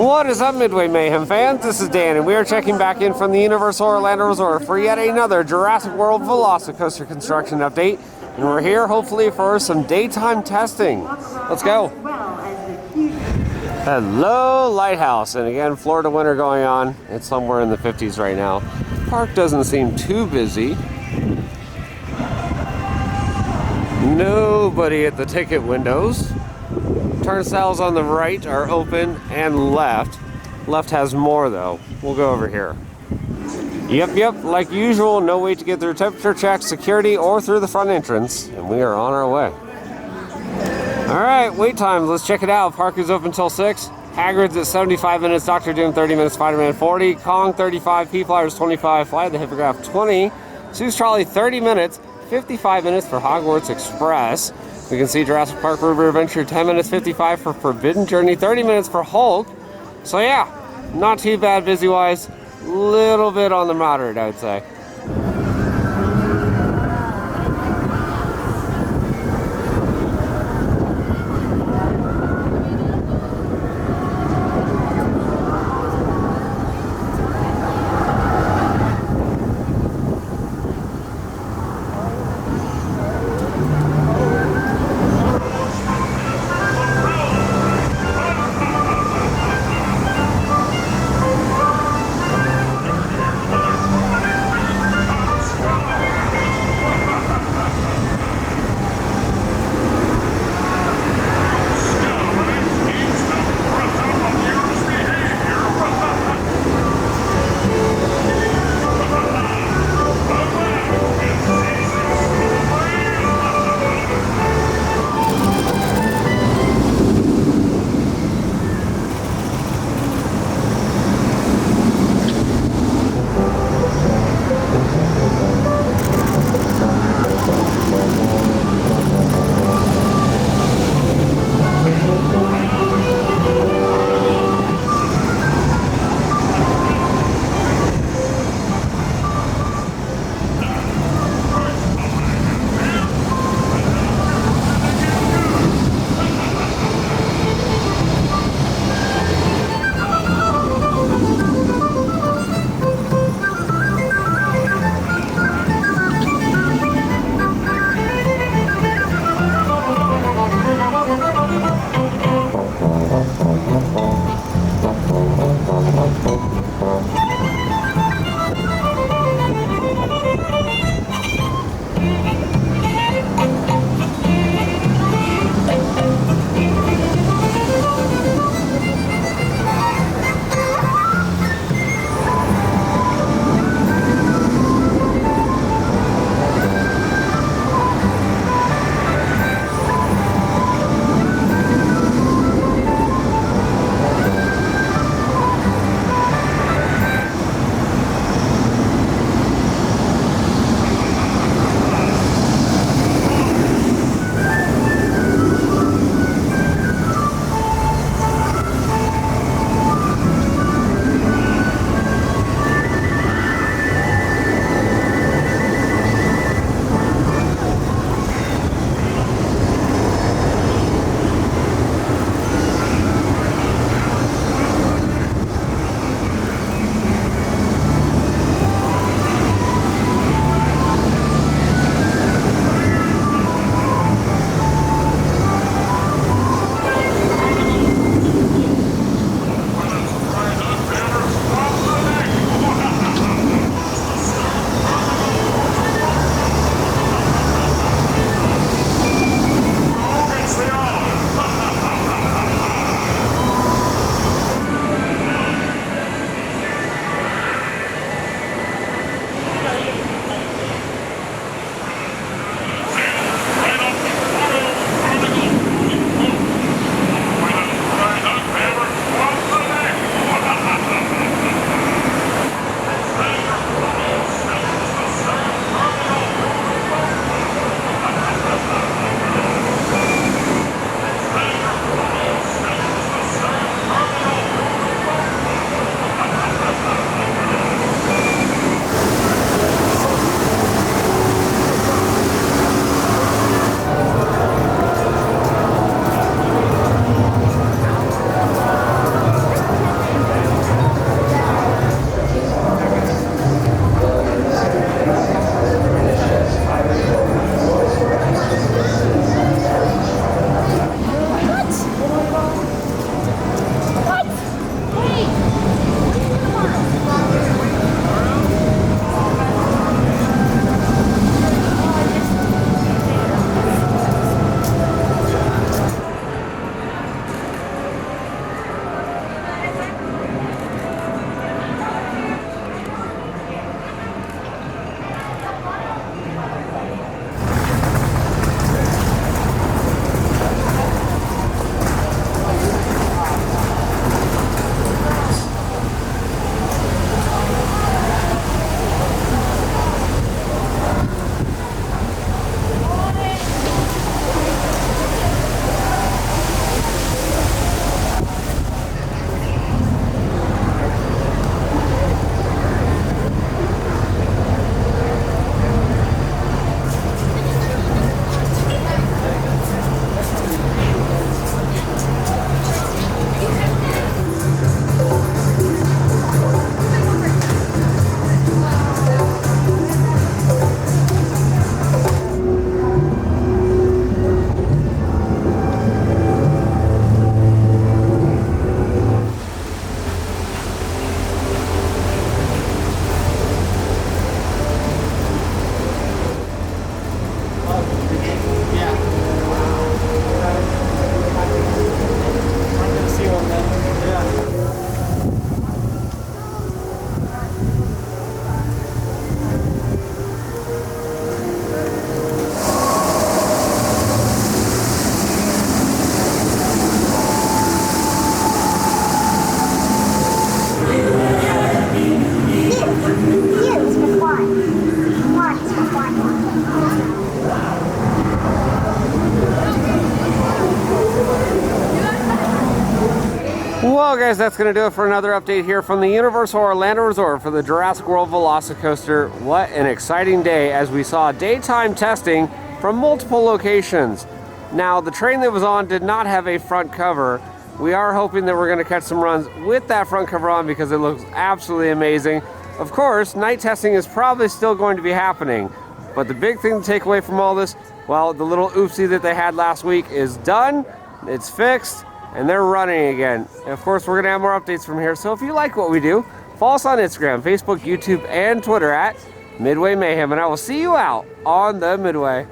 What is up, Midway Mayhem fans? This is Dan, and we are checking back in from the Universal Orlando Resort for yet another Jurassic World VelociCoaster construction update. And we're here, hopefully, for some daytime testing. Let's go. Hello, Lighthouse. And again, Florida winter going on. It's somewhere in the 50s right now. Park doesn't seem too busy. Nobody at the ticket windows. Turnstiles on the right are open and left. Left has more though. We'll go over here. Yep, like usual, no wait to get through temperature checks, security, or through the front entrance. And we are on our way. Alright, wait times, let's check it out. Park is open till 6. Hagrid's at 75 minutes, Dr. Doom 30 minutes, Spider-Man 40, Kong 35, P-Flyers 25, Fly the Hippogriff 20, Sue's Trolley 30 minutes, 55 minutes for Hogwarts Express. We can see Jurassic Park River Adventure 10 minutes, 55 for Forbidden Journey, 30 minutes for Hulk. So yeah, not too bad busy-wise. Little bit on the moderate, I would say. Well, guys, that's going to do it for another update here from the Universal Orlando Resort for the Jurassic World VelociCoaster. What an exciting day as we saw daytime testing from multiple locations. Now, the train that was on did not have a front cover. We are hoping that we're going to catch some runs with that front cover on because it looks absolutely amazing. Of course, night testing is probably still going to be happening. But the big thing to take away from all this, well, the little oopsie that they had last week is done, it's fixed, and they're running again. And of course, we're going to have more updates from here. So if you like what we do, follow us on Instagram, Facebook, YouTube, and Twitter at Midway Mayhem. And I will see you out on the Midway.